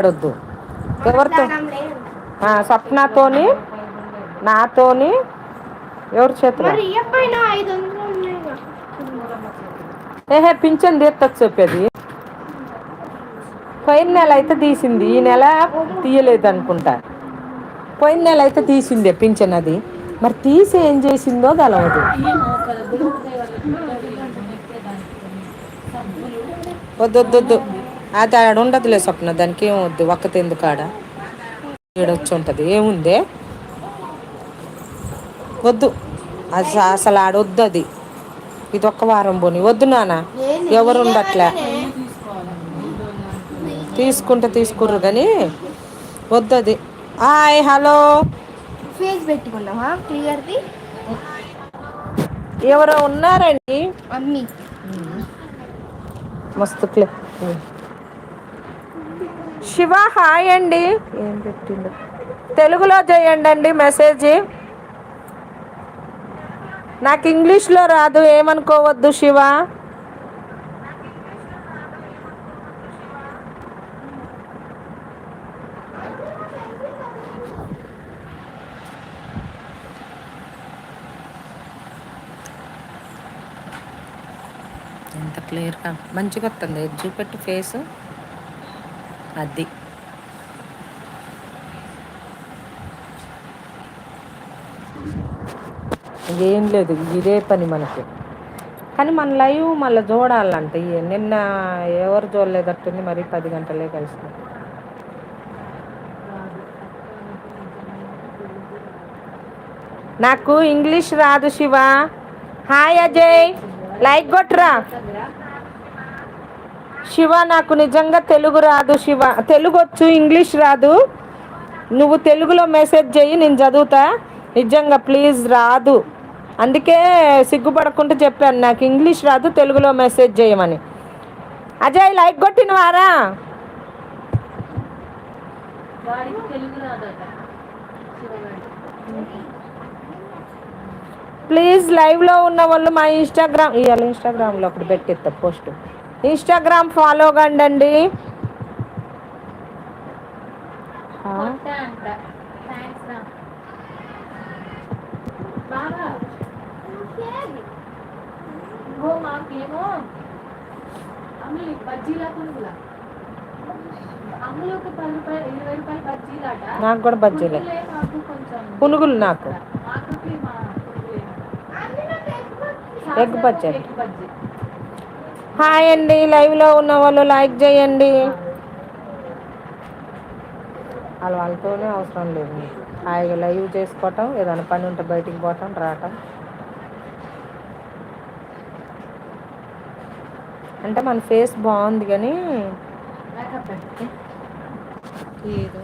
వద్దు ఎవరితో స్వప్నతోని నాతోని ఎవరి చేతిలో ఏహే పింఛన్ తీర్తకు చెప్పేది పోయిన నెల అయితే తీసింది ఈ నెల తీయలేదు అనుకుంటా పోయిన నెల అయితే తీసిందే పింఛన్ అది మరి తీసి ఏం చేసిందో తెలవదు వద్దొద్దొద్దు అది ఆడ ఉండదులే స్వప్న దానికి ఏం వద్దు ఒక్కతే ఎందుకు ఆడ ఈడొచ్చి ఉంటుంది ఏముంది వద్దు అది అసలు ఆడొద్దు అది ఇది ఒక్క వారం పోని వద్దు నాన్న ఎవరు ఉండట్లే తీసుకుంటే తీసుకుర్రు కానీ వద్దు అది హాయ్ హలో ఫేస్ పెట్టుకున్నావా క్లియర్ది ఎవరో ఉన్నారండి అమ్మీ మస్తు శివ హాయ్ అండి ఏం పెట్టిండు తెలుగులో చేయండి అండి మెసేజ్ నాకు ఇంగ్లీష్లో రాదు ఏమనుకోవద్దు శివ ఎంత క్లియర్గా మంచిగా వస్తుంది చూపెట్టు ఫేస్ అది ఏం లేదు ఇదే పని మనకి కానీ మన లైవ్ మళ్ళీ చూడాలంట నిన్న ఎవరు చూడలేదట్టుంది మరి 10 గంటలే కలిసిన నాకు ఇంగ్లీష్ రాదు శివ హాయ్ అజయ్ లైక్ కొట్రా శివ నాకు నిజంగా తెలుగు రాదు శివ తెలుగు వచ్చు ఇంగ్లీష్ రాదు నువ్వు తెలుగులో మెసేజ్ చెయ్యి నేను చదువుతా నిజంగా ప్లీజ్ రాదు అందుకే సిగ్గుపడకుండా చెప్పాను నాకు ఇంగ్లీష్ రాదు తెలుగులో మెసేజ్ చేయమని అజయ్ లైక్ కొట్టిన వారా ప్లీజ్ లైవ్లో ఉన్న వాళ్ళు మా ఇన్స్టాగ్రామ్లో ఒకటి పెట్టిస్తా పోస్ట్ ఇన్స్టాగ్రామ్ ఫాలో కండి నాకు కూడా బజ్జీలే పునుగులు నాకు ఎగ్ బజ్జీ హాయ్ అండి లైవ్లో ఉన్న వాళ్ళు లైక్ చేయండి వాళ్ళతోనే అవసరం లేదు హాయిగా లైవ్ చేసుకోవటం ఏదైనా పని ఉంటే బయటికి పోవటం రావటం అంటే మన ఫేస్ బాగుంది కానీ ఏదో